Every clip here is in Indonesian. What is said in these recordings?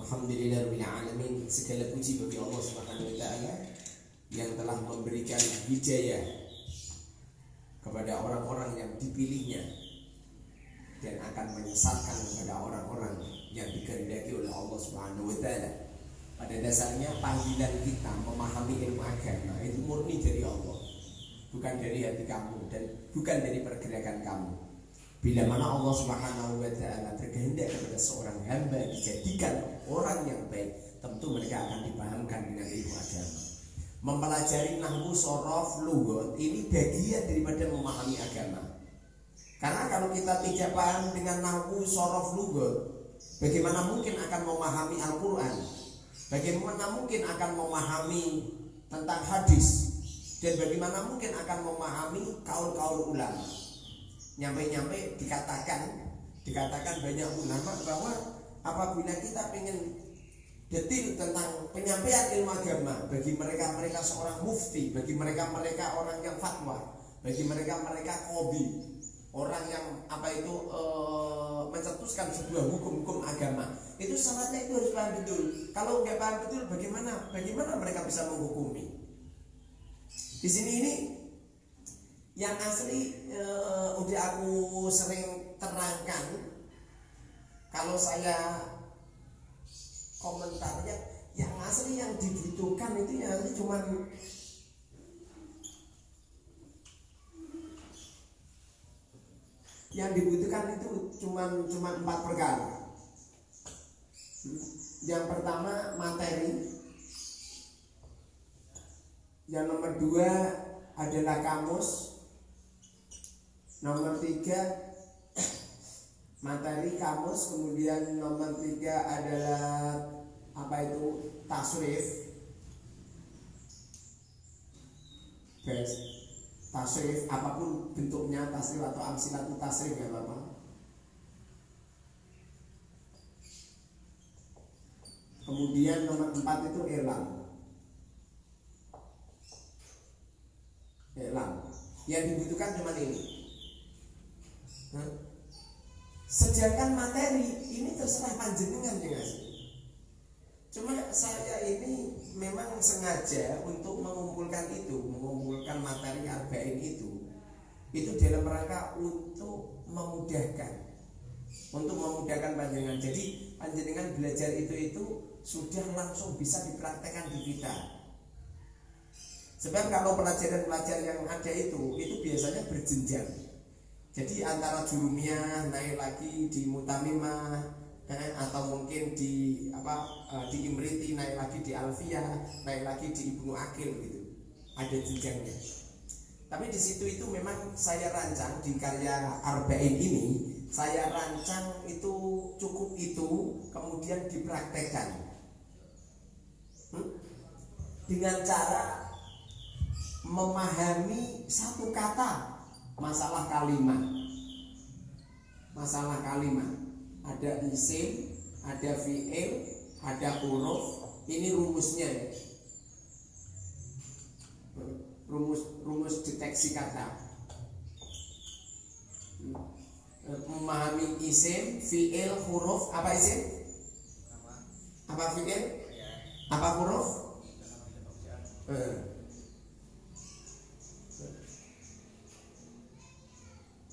Alhamdulillahirabbil alamin. Segala puji bagi Allah Subhanahu wa taala yang telah memberikan hidayah kepada orang-orang yang dipilihnya dan akan menyesatkan kepada orang-orang yang dikehendaki oleh Allah Subhanahu wa taala. Pada dasarnya panggilan kita memahami ilmu agama itu murni dari Allah, bukan dari hati kamu dan bukan dari pergerakan kamu. Bila mana Allah Subhanahu wa taala berkehendak kepada seorang hamba dijadikan orang yang baik, tentu mereka akan dipahamkan dengan ilmu agama. Mempelajari nahwu, shorof, lughat ini bagian daripada memahami agama. Karena kalau kita tidak paham dengan nahwu, shorof, lughat, bagaimana mungkin akan memahami Al-Quran? Bagaimana mungkin akan memahami tentang hadis? Dan bagaimana mungkin akan memahami kaul-kaul ulama? Nyampe-nyampe dikatakan banyak ulama bahwa apabila kita ingin detil tentang penyampaian ilmu agama, bagi mereka seorang mufti, bagi mereka orang yang fatwa, bagi mereka qadhi, orang yang mencetuskan sebuah hukum agama, itu syaratnya itu harus paham betul. Kalau nggak paham betul, bagaimana mereka bisa menghukumi? Di sini ini yang asli udah aku sering terangkan. Kalau saya komentarnya, yang asli yang dibutuhkan itu yang asli cuman yang dibutuhkan itu cuman 4 perkara. Yang pertama materi, yang nomor 2 adalah kamus, nomor 3 materi, kamus, kemudian nomor 3 adalah tasrif. Tasrif apapun bentuknya, tasrif atau amsilatu tasrif ya Bapak. Kemudian nomor 4 itu i'lam. Yang dibutuhkan cuma ini. Sedangkan materi ini terserah panjenengan ya guys. Cuma saya ini memang sengaja untuk mengumpulkan materi arba'in itu dalam rangka untuk memudahkan panjenengan. Jadi panjenengan belajar itu sudah langsung bisa dipraktekkan di kita. Sebab kalau pelajaran yang ada itu biasanya berjenjang. Jadi antara jurumiyah naik lagi di mutamimah, atau mungkin di Imriti, naik lagi di Alfiyah, naik lagi di Ibnu Aqil gitu. Ada jenjangnya. Tapi di situ itu memang saya rancang di karya arba'in ini, saya rancang itu cukup itu kemudian dipraktekkan. Dengan cara memahami satu kata, masalah kalimat. Ada isim, ada fi'il, ada huruf. Ini rumusnya ya. Rumus deteksi kata. Memahami isim, fi'il, huruf. Apa isim? Apa fi'il? Apa huruf?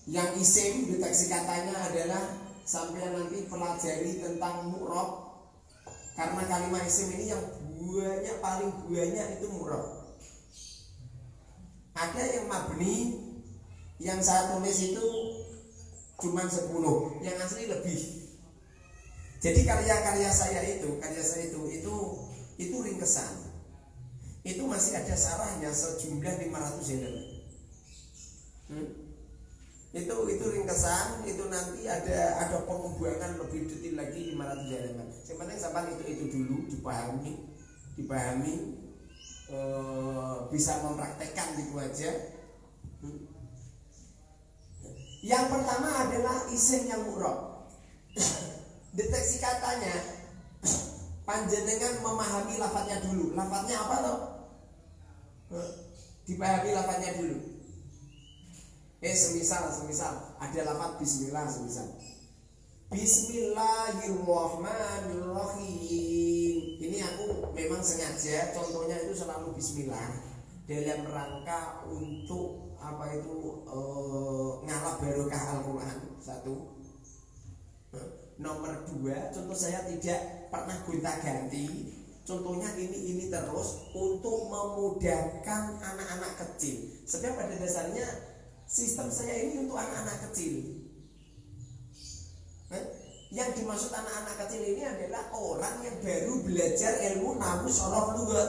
Yang isim deteksi katanya adalah sampai nanti pelajari tentang mu'rab. Karena kalimat isim ini yang paling banyak itu mu'rab. Ada yang mabni, yang saya tulis itu cuma 10, yang asli lebih. Jadi karya saya itu ringkesan. Itu masih ada sarahnya sejumlah 500 halaman. Itu ringkesan, itu nanti ada pengembangan lebih detail lagi 500 halaman. Yang penting sampai itu dulu dipahami, bisa mempraktekkan gitu aja. Yang pertama adalah isim yang mu'rab. Deteksi katanya, panjenengan memahami lafadznya dulu. Lafadznya apa toh? Dipahami lafadznya dulu. Semisal ada lafadz bismillah semisal. Bismillahirrahmanirrahim. Ini aku memang sengaja contohnya itu selalu bismillah dalam rangka untuk apa itu ngalap barokah Al-Quran. Satu. Nomor dua, contoh saya tidak pernah gonta-ganti. Contohnya ini terus untuk memudahkan anak-anak kecil. Sebab pada dasarnya sistem saya ini untuk anak-anak kecil. Yang dimaksud anak-anak kecil ini adalah orang yang baru belajar ilmu nahwu sorof lughat.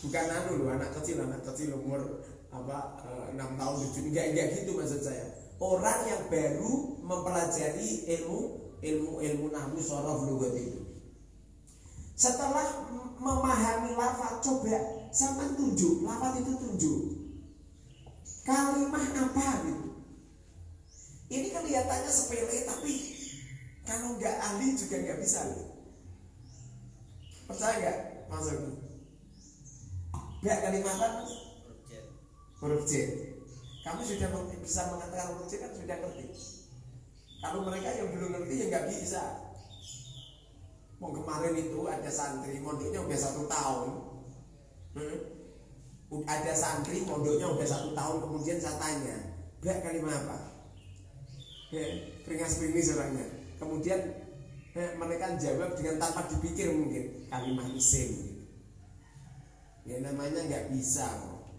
Bukan anak kecil umur 6 tahun 7 enggak gitu maksud saya. Orang yang baru mempelajari ilmu nahwu sorof lughat itu. Setelah memahami lafaz, coba sama tunjuk lafaz itu, tunjuk kalimah apa gitu. Ini kelihatannya sepele, tapi kalau nggak ahli juga nggak bisa. Percaya nggak, Mas Agus? Nggak kalimat apa? Huruf J. Kamu sudah bisa mengatakan huruf J kan sudah ngerti. Kalau mereka yang belum ngerti ya nggak bisa. Mau kemarin itu ada santri mondoknya udah 1 tahun. Ada santri mondoknya udah 1 tahun, kemudian saya tanya, nggak kalimat apa? Peringas-peringis orangnya. Kemudian mereka jawab dengan tanpa dipikir mungkin kalimat isim. Ya namanya nggak bisa kok.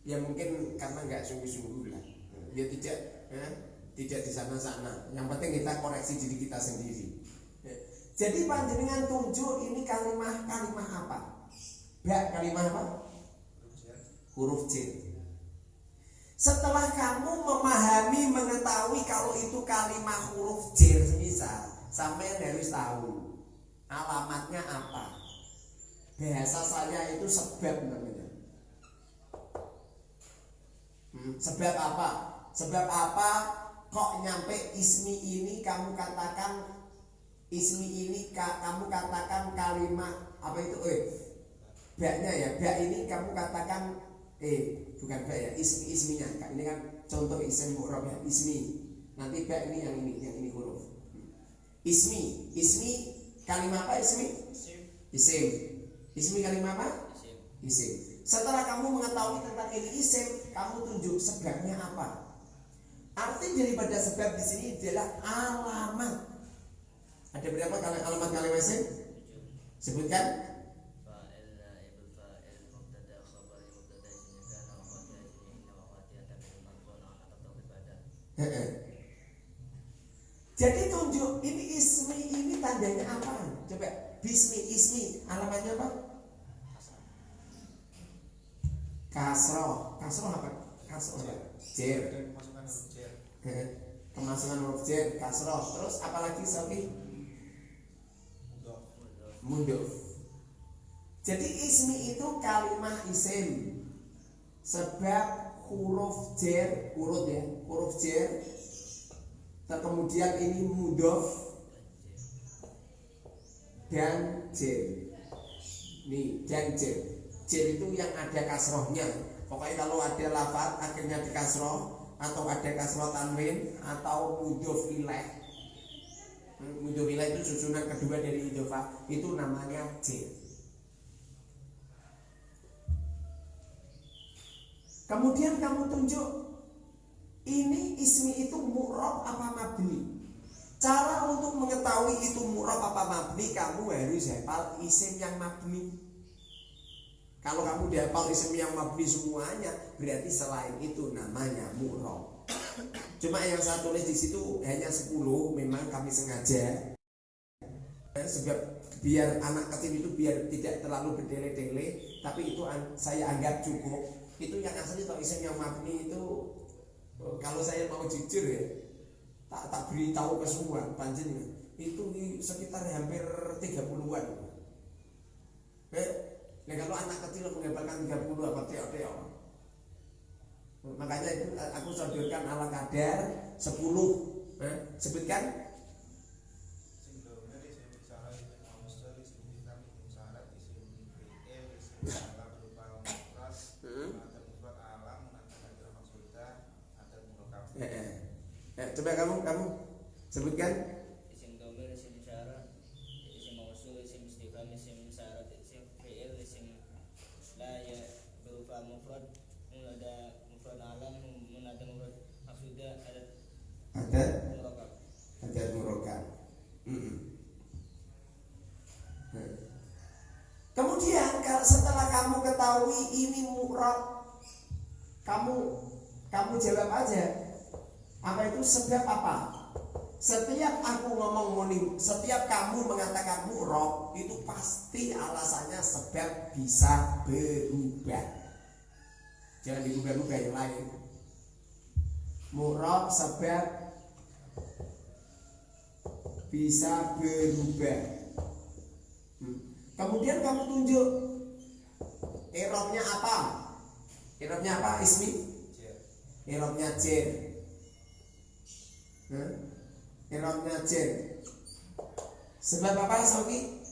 Ya mungkin karena nggak sungguh-sungguh lah. Ya tidak di sana-sana. Yang penting kita koreksi diri kita sendiri. Jadi panjenengan tunjuk ini kalimat apa? Kalimat apa? Huruf J. Setelah kamu memahami, mengetahui kalau itu kalimat huruf J, misal sampai harus tahu alamatnya apa. Bahasa saya itu sebab namanya. Sebab apa? Sebab apa kok nyampe ismi ini kamu katakan kamu katakan kalimat apa itu baknya ya, bak ini kamu katakan bukan bak ya, isminya. Ini kan contoh isim mu'rab ya, ismi. Nanti bak ini yang ini huruf. Ismi kalimat apa ismi? Isim. Ismi kalimat apa? Isim. Setelah kamu mengetahui tentang ini isim, kamu tunjuk sebabnya apa. Arti daripada sebab di sini adalah alamat. Ada berapa alamat kalimat isim? Sebutkan. Jadi tunjuk ini ismi ini tandanya apa? Coba ismi alamatnya apa? Kasroh apa? Kasroh jer. Kemasukan huruf jer, kasroh. Terus apalagi Sofi? Mudhof. Jadi ismi itu kalimat isim. Sebab huruf jer, huruf jer. Kemudian ini mudhof dan jer. Nih, dan jer. Jer itu yang ada kasrohnya. Pokoknya kalau ada lafaz akhirnya di kasroh, atau ada kasroh tanwin, atau mudhof ilaih. Mudhof ilaih itu susunan kedua dari idhofah, itu namanya jer. Kemudian kamu tunjuk ini ismi itu mu'rab apa mabni. Cara untuk mengetahui itu mu'rab apa mabni, kamu harus hafal isim yang mabni. Kalau kamu dihafal isim yang mabni semuanya, berarti selain itu namanya mu'rab. Cuma yang saya tulis di situ hanya 10, memang kami sengaja. Sebab biar anak kecil itu biar tidak terlalu berdele-dele, tapi itu saya anggap cukup. Itu yang asli atau isim yang mabni itu, kalau saya mau jujur ya, tak beritahu ke semua panjenengan itu sekitar hampir 30-an. Nah kalau anak kecil menghafalkan 30 apa teo. Makanya itu aku sodorkan ala kadar 10. Sebutkan. Coba kamu sebutkan. Isim dhamir, isim isyarat, isim mausul, isim istifham, isim syarat, isim fi'il, isim la ya berupa mufrad, ada mufrad alam, ada mufrad maksudah, Ada murakkab. ada murokan. Kemudian setelah kamu ketahui ini murad, kamu jawab aja. Apa itu sebab apa? Setiap aku ngomong munim, setiap kamu mengatakan murad itu pasti alasannya sebab bisa berubah. Jangan diubah-ubah yang lain. Murad sebab bisa berubah. Kemudian kamu tunjuk i'rabnya apa? I'rabnya apa? Ismi? I'rabnya jar. I'rabnya jar. Sebab apa, Sofi?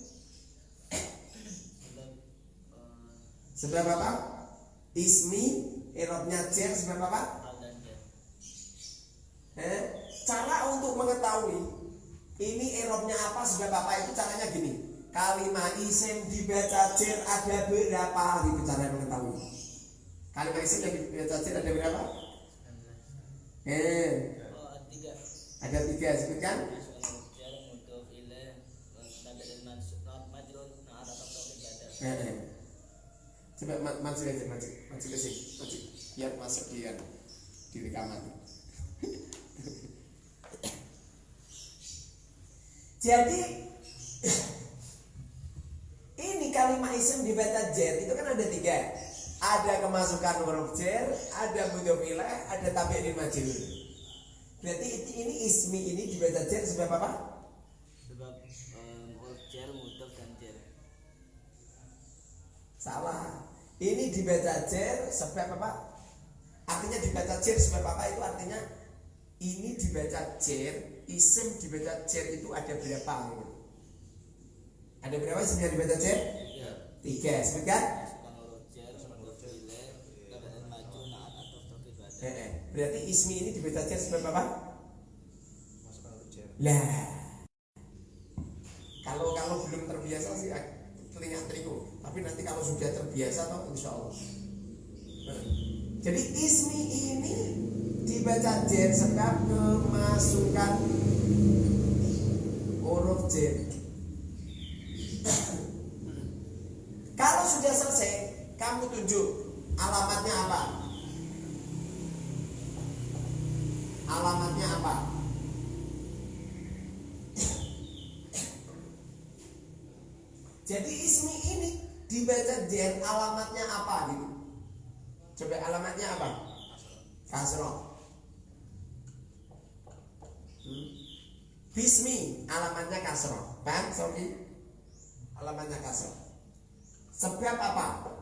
Sebab apa? Ismi, i'rabnya jar, sebab apa? Cara untuk mengetahui ini i'rabnya apa, sebab apa itu caranya gini. Kalimat isim dibaca jar ada berapa? Gitu cara mengetahui. Kalimat isim yang dibaca jar ada berapa? Ada 3, sebutkan. Coba maju aja, maju ke sini, maju. Biar masuk di rekaman. Jadi ini kalimat isim dibaca jar itu kan ada 3. Ada kemasukan huruf jar, ada mudhof ilaih, ada tabi'il majrur. Berarti ini ismi ini dibaca jar sebab apa? Sebab huruf jar, mudhof dan jar. Salah. Ini dibaca jar sebab apa? Artinya dibaca jar sebab apa? Itu artinya ini dibaca jar, isim dibaca jar itu ada berapa? Gitu. Ada berapa isim yang dibaca jar? 3. Sebutkan. Berarti ismi ini dibaca jar sebab apa? Lah. Kalau belum terbiasa sih telinga terigu. Tapi nanti kalau sudah terbiasa toh insya Allah. Jadi ismi ini dibaca jar sebab kemasukan huruf jar. Kalau sudah selesai, kamu tunjuk alamatnya apa? Alamatnya apa? Jadi ismi ini dibaca jar, alamatnya apa gitu? Coba alamatnya apa? Kasroh. Bismi alamatnya kasroh. Paham, Sofi? Alamatnya kasroh. Sebab apa?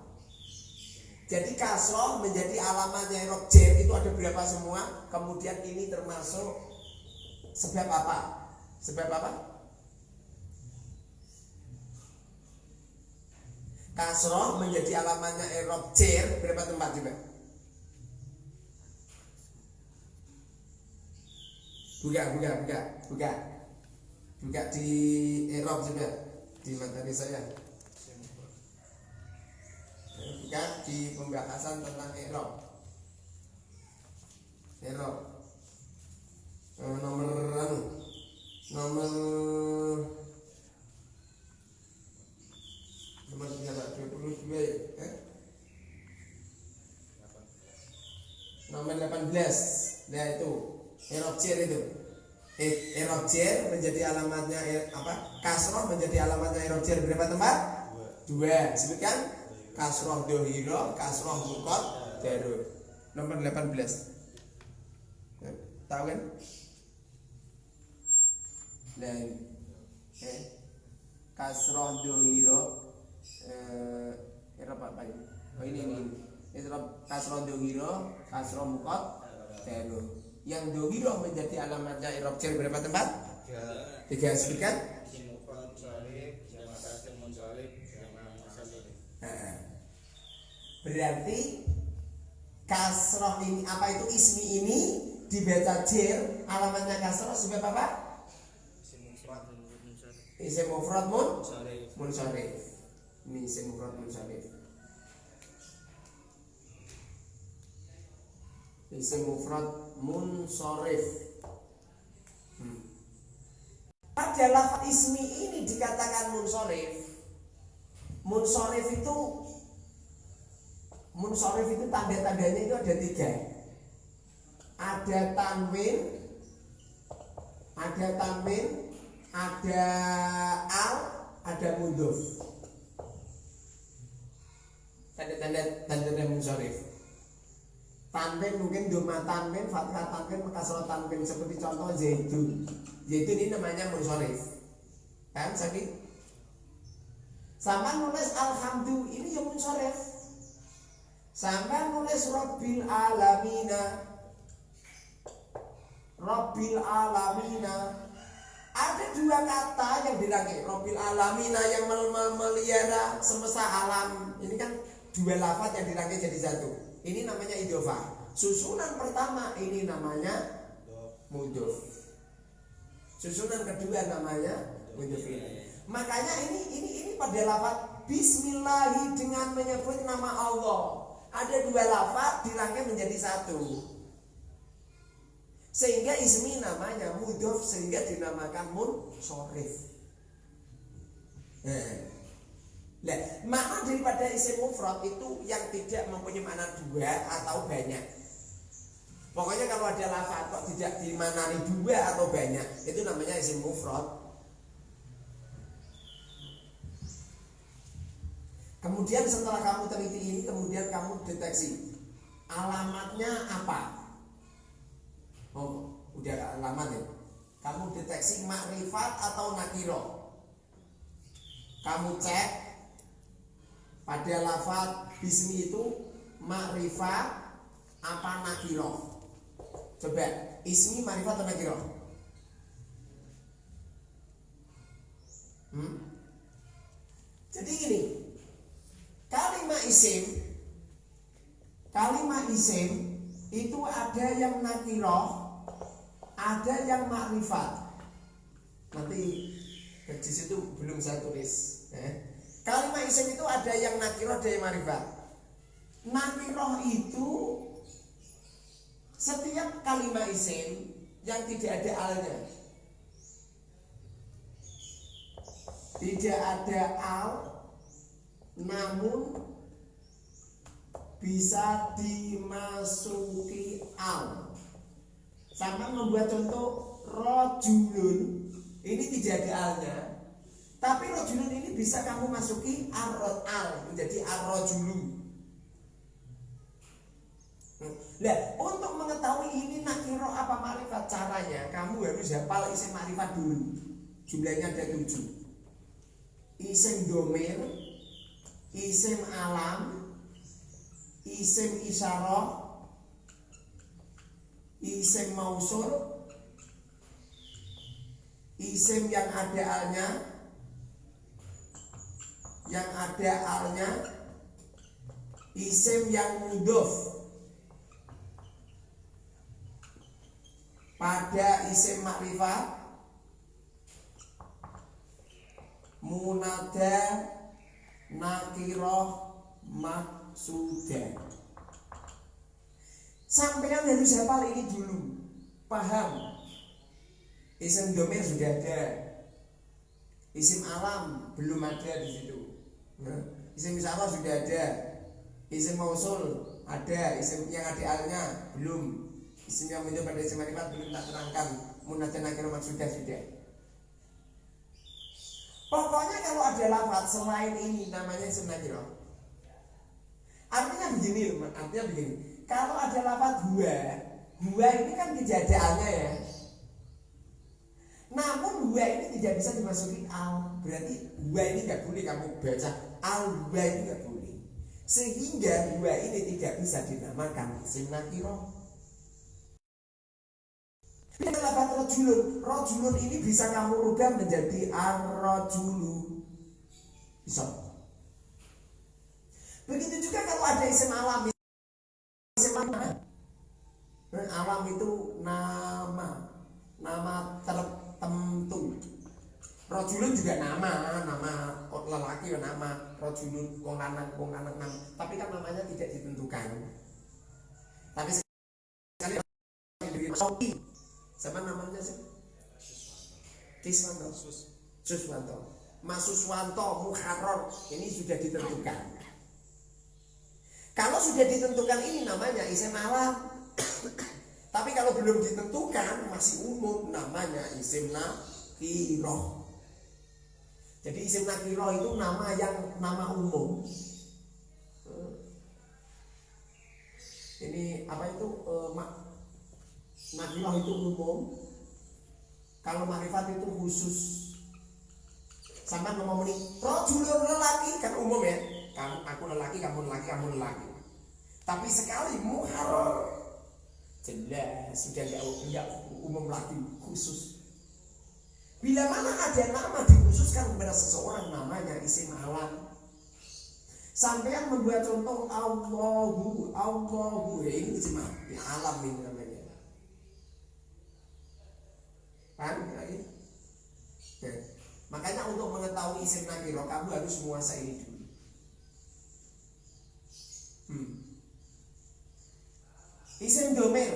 Jadi kasroh menjadi alamatnya i'rab jar itu ada berapa semua? Kemudian ini termasuk sebab apa? Sebab apa? Kasroh menjadi alamatnya i'rab jar berapa tempat juga? Buka di i'rab juga di materi saya. Buka di pembahasan tentang i'rab. Nomor berapa? 22 ya? Nomor 18. Nah itu i'rab jar itu. I'rab jar menjadi alamatnya apa? Kasroh menjadi alamatnya i'rab jar berapa tempat? 2. Sebutkan. Kasroh dohiro, kasroh mukot, darur. Nomor 18. Tahu kan? Dan kasroh dohiro apa ini? Oh ini. Kasroh dohiro, kasroh mukot, darur. Yang dohiro menjadi alamatnya i'rab jar berapa tempat? 3. Sebutkan. Berarti kasroh ini apa itu ismi ini dibaca jer, alamatnya kasroh sebab apa? Isim mufrad munsharif. Ini isim mufrad munsharif. Isim mufrad munsharif. Pada lafaz ismi ini dikatakan munsharif. Munsharif itu tanda-tandanya itu ada 3. Ada tanwin, ada al, ada mudhof. Tanda-tanda munsharif. Tanwin mungkin doma tanwin, fathah tanwin, kasroh tanwin, seperti contoh zaitun. Zaitun ini namanya munsharif. Kan sakit? Sama nulis alhamdu ini yang munsharif. Sama nulis rabbil alamina. Ada 2 kata yang bilangnya rabbil alamina yang melihara semesta alam. Ini kan 2 lafaz yang dirangkai jadi 1. Ini namanya idhofah. Susunan pertama ini namanya mudhof. Susunan kedua namanya mudhof. Makanya ini pada lafaz bismillahi dengan menyebut nama Allah. Ada 2 lafaz dirangkai menjadi 1. Sehingga ismi namanya mudhof, sehingga dinamakan munsharif. Nah, makna daripada isim mufrad itu yang tidak mempunyai makna 2 atau banyak. Pokoknya kalau ada lafaz kok tidak dimaknai 2 atau banyak, itu namanya isim mufrad. Kemudian setelah kamu teliti ini, kemudian kamu deteksi alamatnya apa. Oh, udah alamat ya. Kamu deteksi makrifat atau nakiro. Kamu cek pada lafaz bismi itu makrifat apa nakiro. Coba ismi makrifat atau nakiro? Jadi gini, kalimat isim itu ada yang nakiro, ada yang makrifat. Nanti di situ belum saya tulis. Kalimat isim itu ada yang nakiro, ada yang makrifat. Nakiro itu setiap kalimat isim yang tidak ada alnya. Tidak ada al, namun bisa dimasuki al. Sama membuat contoh rojulun, ini tidak ada alnya, tapi rojulun ini bisa kamu masuki al menjadi ar-rojulu. Nah, untuk mengetahui ini nakiro apa makrifat, caranya kamu harus hafal isim makrifat dulu. Jumlahnya ada 7. Isim domir, isim alam, isim isyarah, isim mausul, isim yang ada alnya, isim yang mudhof. Pada isim makrifat munada, nakirah, maksudah. Sampean harus hafal ini dulu. Paham? Isim domir sudah ada. Isim alam belum ada di situ. Isim isyarah sudah ada. Isim mausul ada. Isim yang ada alnya belum. Isim yang muncul pada isim makrifat belum tak terangkan. Munada, nakirah, maksudah sudah. Pokoknya kalau ada lafaz selain ini namanya isim nakirah. Artinya begini. Kalau ada lafaz huwa ini kan tidak ada alnya ya. Namun huwa ini tidak bisa dimasuki al. Berarti huwa ini nggak boleh kamu baca al, huwa ini nggak boleh. Sehingga huwa ini tidak bisa dinamakan isim nakirah. Lafaz rojulun ini bisa kamu rubah menjadi ar-rojulu. Bisa. Begitu juga kalau ada isim alam, Alam itu nama tertentu. Rajulun juga nama lelaki ya nama, rajulun wong lanang nama. Tapi kan namanya tidak ditentukan. Tapi sekali sama namanya sih Suswanto, Mas Suswanto Mukharrar ini sudah ditentukan. Kalau sudah ditentukan ini namanya isim alam. Tapi kalau belum ditentukan masih umum namanya isim nakirah. Jadi isim nakirah itu nama umum. Ini apa itu nakirah itu umum. Kalau makrifat itu khusus. Sama ngomong ini rajulun lelaki kan umum ya. Aku lelaki, kamu lelaki. Tapi sekali mukharrar jelas sudah enggak umum lagi, khusus. Bila mana ada nama dikhususkan kepada seseorang namanya isim alam. Sampean membuat contoh Allahu ini isim alam ini namanya. Kan? Ya. Makanya untuk mengetahui isim nakirah kamu harus menguasai ini dulu. Isim domain.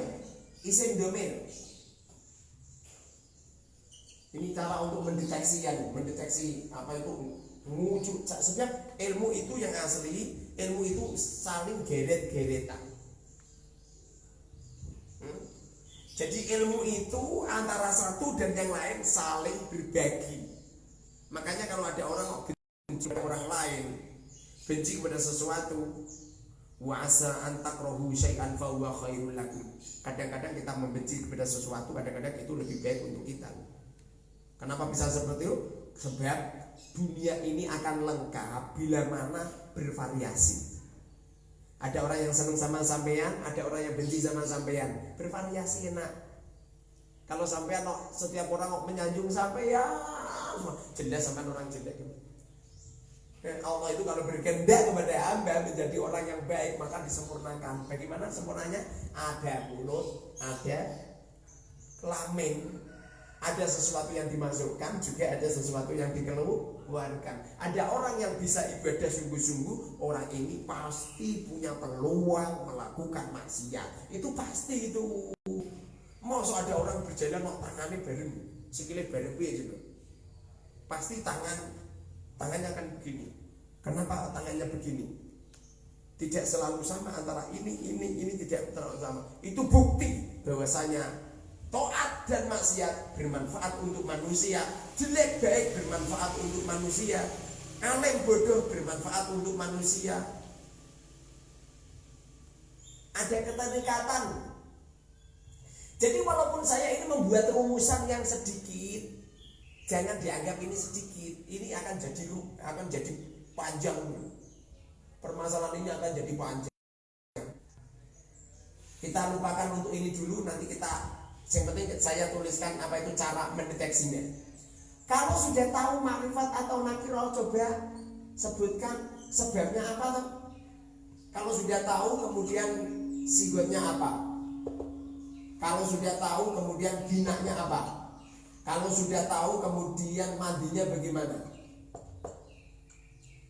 Ini cara untuk mendeteksi apa itu wujud. Sebab ilmu itu yang asli, ilmu itu saling geret-geretan. Jadi ilmu itu antara satu dan yang lain saling berbagi. Makanya kalau ada orang benci kepada orang lain, benci kepada sesuatu, wa asa an takrahu syai'an fa huwa khairul lakum. Kadang-kadang kita membenci kepada sesuatu, kadang-kadang itu lebih baik untuk kita. Kenapa bisa seperti itu? Sebab dunia ini akan lengkap bila mana bervariasi. Ada orang yang senang sama sampean, ada orang yang benci sama sampean. Bervariasi enak. Kalau sampean setiap orang menyanjung sampean, jelas sampean orang jelek. Allah itu kalau berkehendak kepada hamba menjadi orang yang baik maka disempurnakan. Bagaimana sempurnanya? Ada mulut, ada kelamin, ada sesuatu yang dimasukkan, juga ada sesuatu yang dikeluarkan. Ada orang yang bisa ibadah sungguh-sungguh, orang ini pasti punya peluang melakukan maksiat. Itu pasti itu. Mau ada orang berjalan mau tangannya bareng, sikile bareng juga. Pasti tangannya akan begini. Kenapa tangannya begini? Tidak selalu sama antara ini tidak terlalu sama. Itu bukti bahwasanya taat dan maksiat bermanfaat untuk manusia, jelek baik bermanfaat untuk manusia, alim bodoh bermanfaat untuk manusia. Ada keterikatan. Jadi walaupun saya ini membuat rumusan yang sedikit, jangan dianggap ini sedikit. Ini akan jadi panjang. Permasalahan ini akan jadi panjang. Kita lupakan untuk ini dulu, nanti yang penting saya tuliskan apa itu cara mendeteksinya. Kalau sudah tahu makrifat atau nakirah, coba sebutkan sebabnya apa. Kalau sudah tahu kemudian sigotnya apa. Kalau sudah tahu kemudian binaknya apa. Kalau sudah tahu kemudian mandinya bagaimana.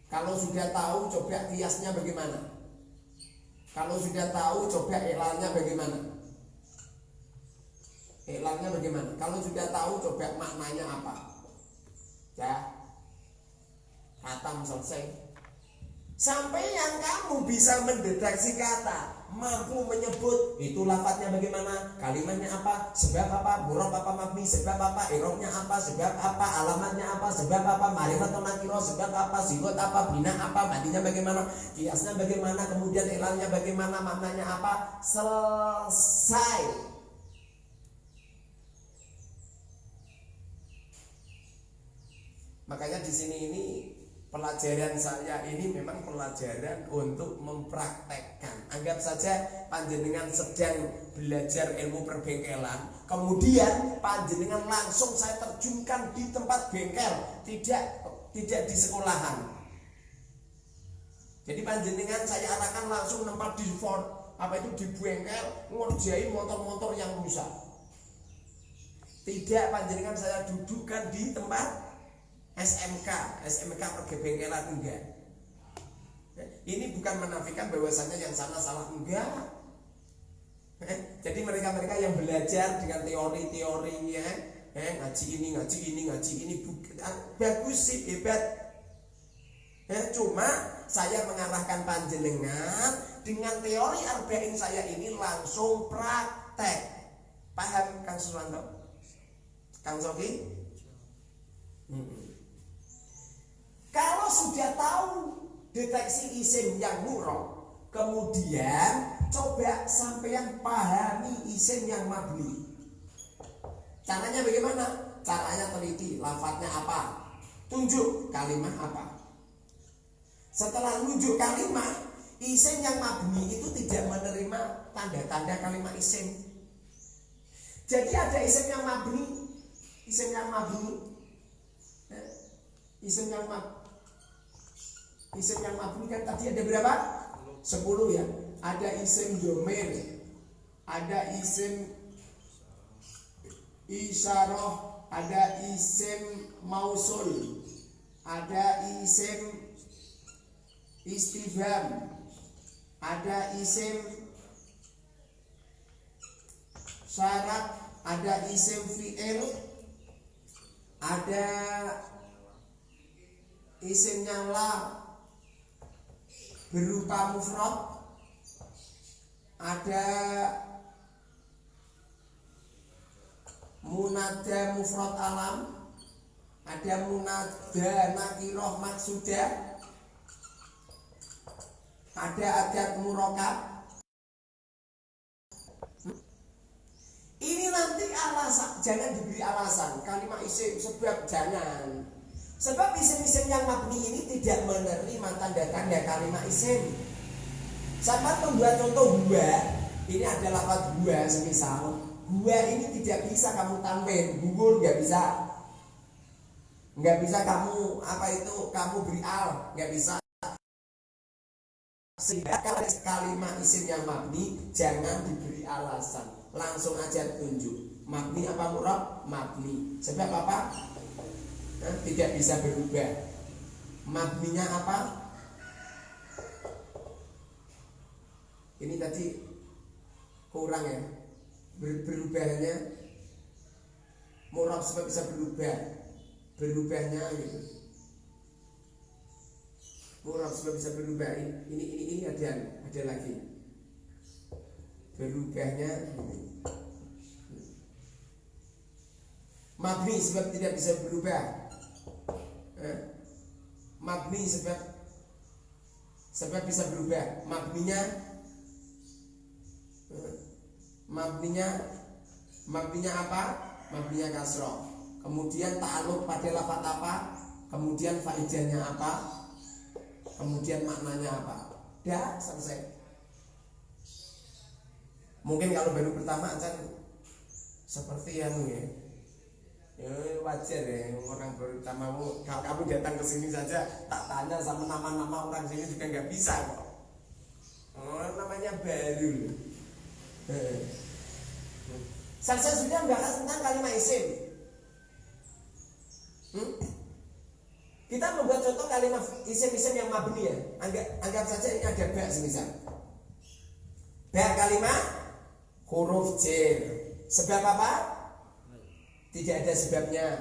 Kalau sudah tahu coba kiasnya bagaimana. Kalau sudah tahu coba iklannya bagaimana. Iklannya bagaimana. Kalau sudah tahu coba maknanya apa. Ya, khatam selesai. Sampai yang kamu bisa mendeteksi kata, mampu menyebut itu lafadznya bagaimana, kalimatnya apa, sebab apa, murab apa mabni, sebab apa, irobnya apa, sebab apa, alamatnya apa, sebab apa, ma'rifat atau nakirah, sebab apa, sigot apa, bina apa, mandinya bagaimana, kiasnya bagaimana, kemudian ilannya bagaimana, maknanya apa, selesai. Makanya di sini ini pelajaran saya ini memang pelajaran untuk mempraktekkan. Anggap saja panjenengan sedang belajar ilmu perbengkelan, kemudian panjenengan langsung saya terjunkan di tempat bengkel, tidak di sekolahan. Jadi panjenengan saya arahkan langsung nempat di Ford, apa itu di bengkel ngerjain motor-motor yang rusak. Tidak, panjenengan saya dudukkan di tempat SMK pergebengkelan, enggak. Ini bukan menafikan bahwasanya yang sana salah, enggak. Jadi mereka-mereka yang belajar dengan teori-teorinya, ngaji ini bagus sih, hebat. Cuma saya mengarahkan panjenengan dengan teori arba'in saya ini langsung praktek. Paham Kang Suswanto? Kang Soki? Kalau sudah tahu deteksi isim yang murab, kemudian coba sampean pahami isim yang mabni. Caranya bagaimana? Caranya teliti, lafadznya apa? Tunjuk kalimat apa? Setelah nunjuk kalimat, isim yang mabni itu tidak menerima tanda-tanda kalimat isim. Jadi ada isim yang mabni kan tadi ada berapa? 10 ya. Ada isim domain, ada isim isyarah, ada isim mausul, ada isim istifham, ada isim syarat, ada isim fi'il, ada isim nyala berupa mufrad, ada munada mufrad alam, ada munada nakiroh maksudah, ada adat murokab. Ini nanti alasan, jangan diberi alasan kalimat isim, sebab jangan. Sebab isim-isim yang mabni ini tidak menerima tanda-tanda kalimat isim. Sama membuat contoh gua, ini adalah lafaz gua semisal gua ini tidak bisa kamu tanwin, gugur nggak bisa. Nggak bisa kamu kamu beri al, nggak bisa. Sehingga kalimat isim yang mabni jangan diberi alasan, langsung aja tunjuk. Mabni apa murab? Mabni. Sebab apa? Tidak bisa berubah. Mabninya apa? Ini tadi kurang ya. Berubahnya murab sebab bisa berubah. Berubahnya gitu. Murab sebab bisa berubah. Ini ada lagi. Berubahnya ini. Mabni sebab tidak bisa berubah. Mabni sebab bisa berubah. Mabninya apa? Mabninya kasroh. Kemudian ta'alluq pada lafaz apa? Kemudian faedahnya apa? Kemudian maknanya apa? Dah selesai. Mungkin kalau baru pertama kan seperti yang ya wajar ya, orang baru pertama. Kalau kamu datang ke sini saja tak tanya sama nama-nama orang sini juga nggak bisa kok. Namanya baru. Saya sudah membahas tentang kalimat isim. Kita membuat contoh kalimat isim-isim yang mabni ya. Anggap saja ini ada ba semisal. Ba kalimat huruf jar. Sebab apa? Tidak ada sebabnya.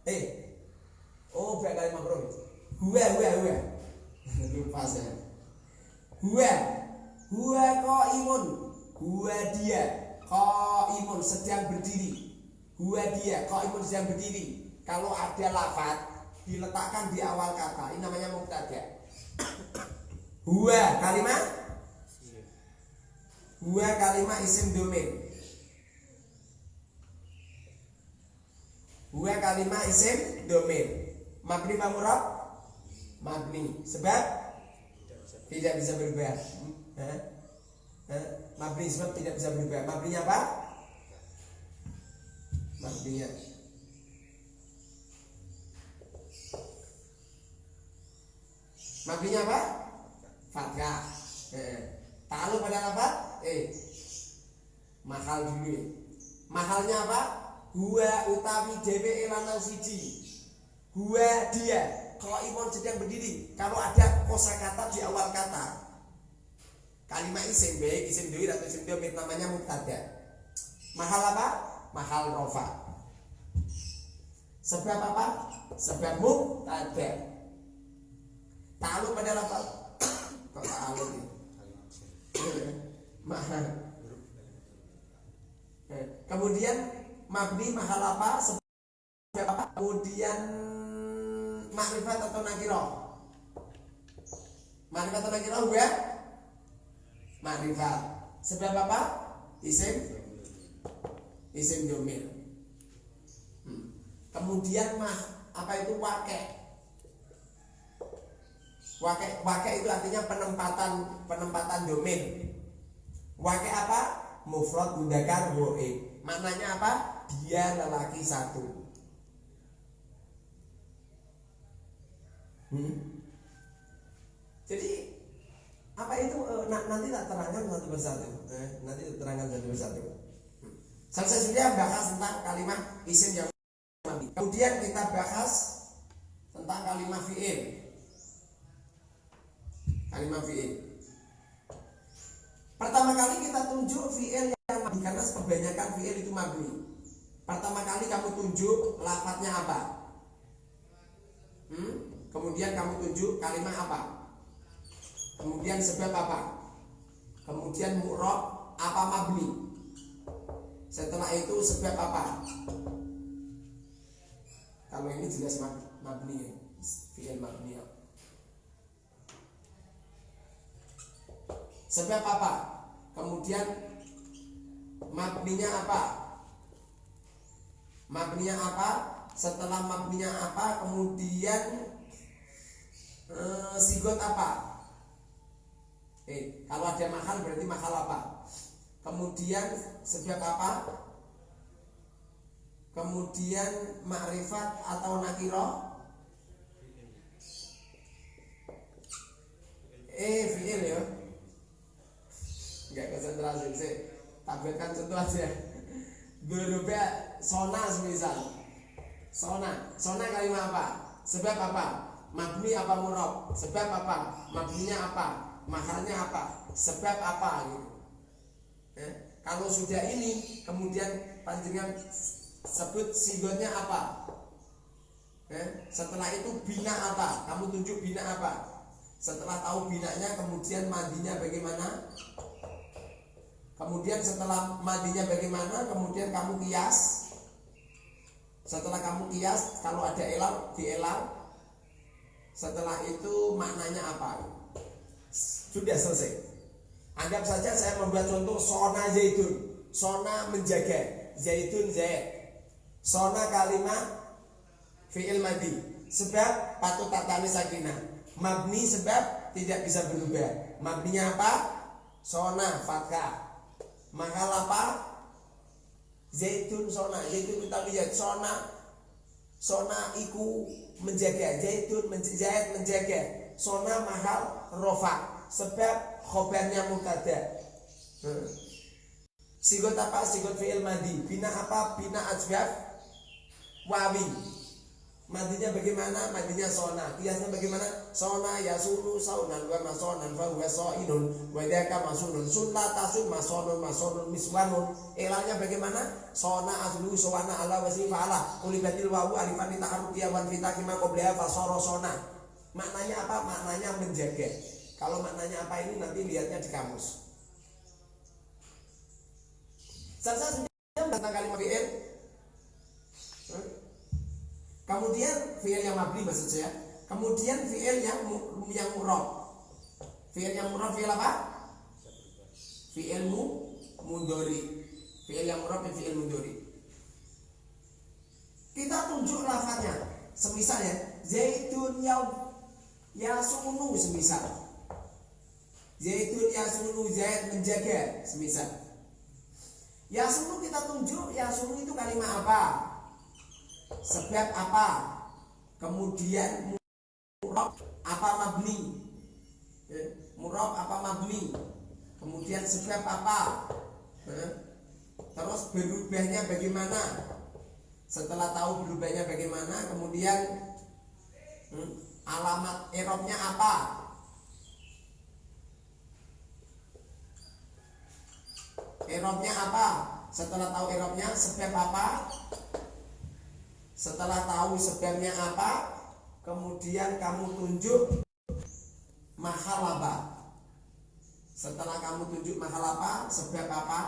Ba kalimat huruf. Huwa. Lupa saya. Huwa qaimun. Huwa dia qaimun sedang berdiri. Huwa dia qaimun sedang berdiri. Kalau ada lafaz diletakkan di awal kata, ini namanya mubtada. Huwa kalimat isim domain. Huwa kalimat isim domain. Mabni apa murab? Mabni. Sebab tidak bisa berubah. Mabni sebab tidak bisa berubah. Mabninya apa? Mabninya apa? Fathah. Ta'alluq pada lafaz Mahal dulu. Mahalnya apa? Huwa utawi dhewe lanang siji. Huwa dia. Kalau imun sedang berdiri, kalau ada kosakata di awal kata, kalimat isim baik isim doi atau isim domir namanya mubtada. Mahal apa? Mahal rofa. Sebab apa? Sebab mubtada. Ta'alluq pada lafaz. Kok ta'alluq ya? Mahal. Kemudian mabni mahal apa? Sebab apa? Kemudian makrifat atau nakirah. Makrifat atau nakirah gue makrifat. Sebab apa? Isim domir. Kemudian apa itu wake? Wake itu artinya penempatan domir. Wake apa? Mufrad mudzakkar ghaib. Maknanya apa? Dia lelaki satu. Jadi apa itu nanti tak terangkan satu persatu. Nanti terangkan satu persatu. Selesai sudah bahas tentang kalimat isim yang mabni. Kemudian kita bahas tentang kalimat fi'il. Kalimat fi'il. Pertama kali kita tunjuk fi'il yang mabni karena kebanyakan fi'il itu mabni. Pertama kali kamu tunjuk lafadznya apa? Kemudian kamu tunjuk kalimat apa? Kemudian sebab apa? Kemudian mu'rab apa mabni? Setelah itu sebab apa? Kalau ini jelas mabni ya, fi'il mabni ya. Sebab apa? Kemudian mabninya apa? Mabninya apa? Setelah mabninya apa? Kemudian sigot apa? Kalau ada mahal berarti mahal apa? Kemudian sebab apa? Kemudian makrifat atau nakirah? Fi'il ya. Enggak konsentrasi sih. Tampilkan contoh aja. Berubah sona semisal. Sona kalimat apa? Sebab apa? Mabni apa murab? Sebab apa? Mabninya apa? Mahalnya apa? Sebab apa gitu. Kalau sudah ini kemudian panjenengan sebut sigotnya apa? Setelah itu bina apa? Kamu tunjuk bina apa? Setelah tahu binanya kemudian madinya bagaimana? Kemudian setelah madinya bagaimana? Kemudian kamu kias. Setelah kamu kias, kalau ada elal, dielal. Setelah itu maknanya apa? Sudah selesai. Anggap saja saya membuat contoh sona zaitun. Sona menjaga. Zaitun zaid. Sona kalimat fi'il madi. Sebab patut tak tanis sakinah. Mabni sebab tidak bisa berubah. Mabninya apa? Sona fathah. Mahal apa? Zaitun sona. Zaitun kita lihat sona iku menjaga. Zaitun zaid menjaga. Sona mahal rofa. Sebab khobarnya mubtada. Sigot apa? Sigot fi'il madi. Bina apa? Bina asbab wawi. Madinya bagaimana? Madinya sona. Kiasnya bagaimana? Sona yasunu saunan wa masonan fa huwa sainun wa dzaka masunun sunta tasun masonun miswanun. Elalnya bagaimana? Sona aslu sawana ala wasi fa'ala ulibatil wawu alifan ta'arruqiyah wan fitakima qablaha fa sona. Maknanya apa? Maknanya menjaga. Kalau maknanya apa ini nanti lihatnya di kamus. Selesai tentang kalimat fi'il. Kemudian fi'il yang mabni maksud saya. Kemudian fi'il yang murab. Fi'il yang murab fi'il apa? Fi'il mudhari. Fi'il yang murab dan fi'il mudhari. Kita tunjuk lafadznya. Semisal ya, zaitun yasunu semisal. Zaitun yasunu zaid menjaga semisal. Yasunu kita tunjuk, yasunu itu kalimat apa? Sebab apa? Kemudian murab apa mabni? Murab apa mabni? kemudian sebab apa, terus berubahnya bagaimana. Setelah tahu berubahnya bagaimana, kemudian alamat i'rabnya apa. I'rabnya apa? Setelah tahu i'rabnya, sebab apa? Setelah tahu sebabnya apa, kemudian kamu tunjuk mahal apa. Setelah kamu tunjuk mahal apa, sebab apa.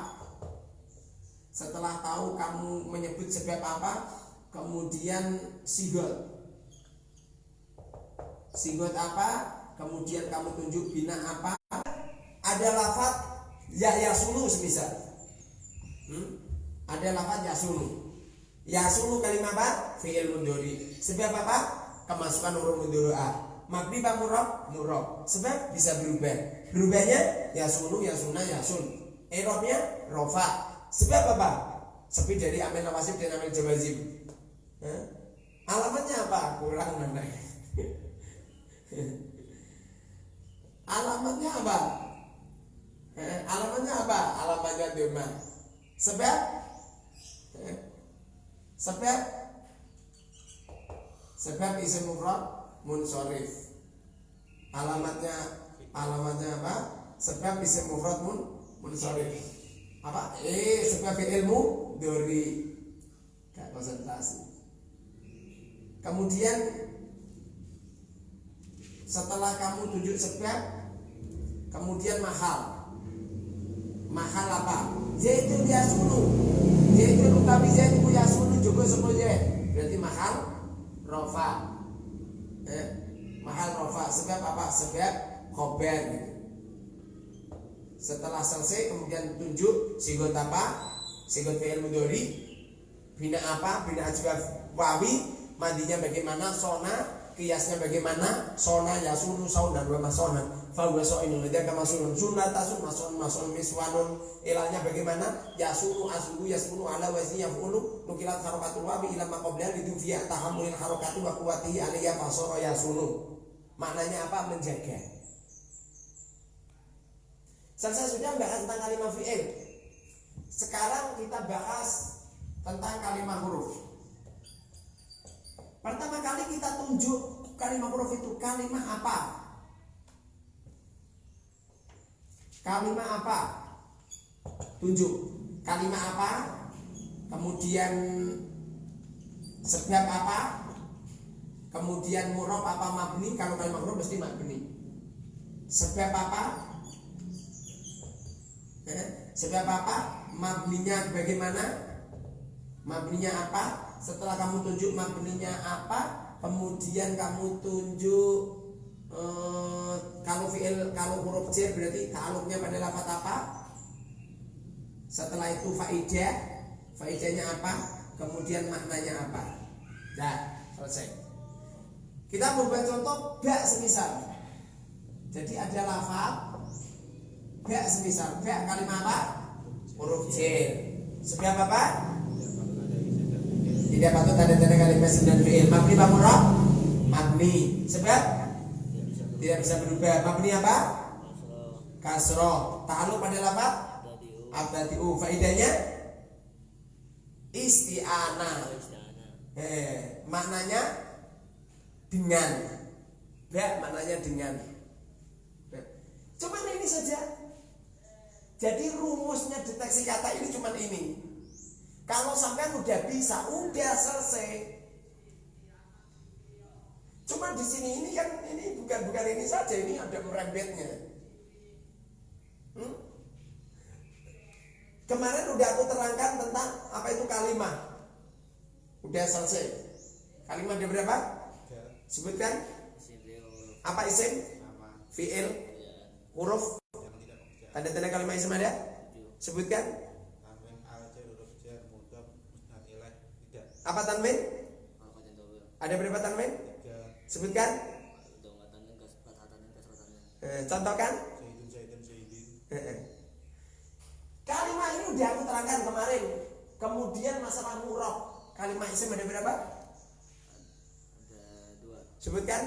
Setelah tahu kamu menyebut sebab apa, kemudian sigot. Sigot apa, kemudian kamu tunjuk bina apa. Ada lafaz yasunu semisal. Ada lafaz yasunu. Yasunu kalimat apa? Fi'il mudhari. Sebab apa? Kemasukan huruf mudhari a. Mabni ba murab? Murab. Sebab bisa berubah. Berubahnya yasunu, yasuna, yasun. I'rabnya rofa. Sebab apa? Sepi dari amil nawasib dan amil jawazim. Alamatnya apa? Kurang mana? Alamatnya apa? Alamatnya apa? Alamatnya doma. Sebab isim mufrad munsharif. Alamatnya apa? Sebab isim mufrad munsharif. Apa? Sebab ilmu dari gak konsentrasi. Kemudian setelah kamu tunjuk sebab, kemudian mahal. Mahal apa? Yaitu yasunu. Yaitu utawi yaitu yasunu juga semuanya. Berarti mahal rofa. Mahal rofa. Sebab apa? Sebab khobar gitu. Setelah selesai kemudian tunjuk sigot apa? Sigot fi'il mudhari. Bina apa? Bina asbab wawi. Mandinya bagaimana? Sona. Kiasnya bagaimana? Sona yasunu saunan wa masona. Fa huwa sa'inun lidaka masunun. Sunnatasun masun miswanun. Ilahnya bagaimana? Yasunu asulu yasunu ala wazni yaf'ulu. Nukilat harokatul wawi ila maqabla lidufiya tahammulil harokati wa quwwatihi aliyya fasara yasunu. Maknanya apa? Menjaga. Selesai sudah bahas tentang kalimat fi'il. Sekarang kita bahas tentang kalimat huruf. Pertama kali kita tunjuk kalimat huruf itu kalimat apa? Kalimat apa? Tunjuk kalimat apa? Kemudian sebab apa? Kemudian murab apa mabni? Kalau kalimat huruf mesti mabni. Sebab apa? Sebab apa? Mabninya bagaimana? Mabninya apa? Setelah kamu tunjuk mabninya apa, kemudian kamu tunjuk kalau huruf jar berarti ta'alluqnya pada lafaz apa? Setelah itu faidahnya apa? Kemudian maknanya apa? Dah, selesai. Kita membuat contoh ba semisal. Jadi ada lafaz ba semisal, ba kalimat apa? Huruf jar. Sebab apa? Tidak patut tanda-tanda kalimat dan fi'il. Mabni apa murab? Mabni. Sebab tidak bisa berubah. Mabni apa? Kasroh. Ta'alluq pada lafaz abtadi'u. Faidahnya isti'anah. Maknanya dengan. Ba maknanya dengan. Cuma ini saja. Jadi rumusnya deteksi kata ini cuma ini. Kalau sampean udah bisa, udah selesai. Cuma di sini ini kan ini bukan ini saja, ini ada merembetnya. Kemarin udah aku terangkan tentang apa itu kalimat. Udah selesai. Kalimat ada berapa? Sebutkan. Apa isim? Fi'il. Huruf. Tanda-tanda kalimat isim ada? Sebutkan. Apa tanwin? Ada berapa tanwin? Sebutkan. Contohkan. Kalimat ini udah aku terangkan kemarin. Kemudian masalah murab. Kalimat isim ada berapa? Ada 2. Sebutkan.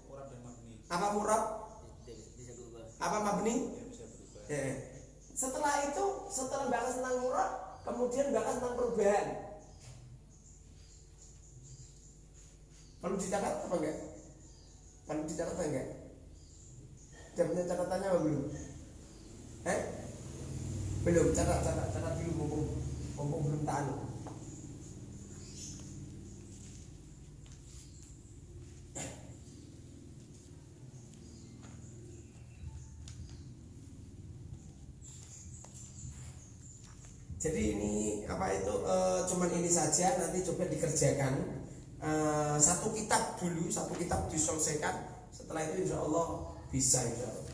Murab dan mabni. Apa murab? Bisa berubah. Apa mabni? Bisa berubah. Setelah itu, setelah bahas tentang murad, kemudian bahas tentang perubahan. Perlu dicatat apa enggak? Perlu dicatat apa enggak? Sudah punya catatannya apa belum? Belum, catat dulu mumpung belum tahu. Jadi ini apa itu cuman ini saja, nanti coba dikerjakan satu kitab dulu, satu kitab diselesaikan. Setelah itu insya Allah bisa insya Allah.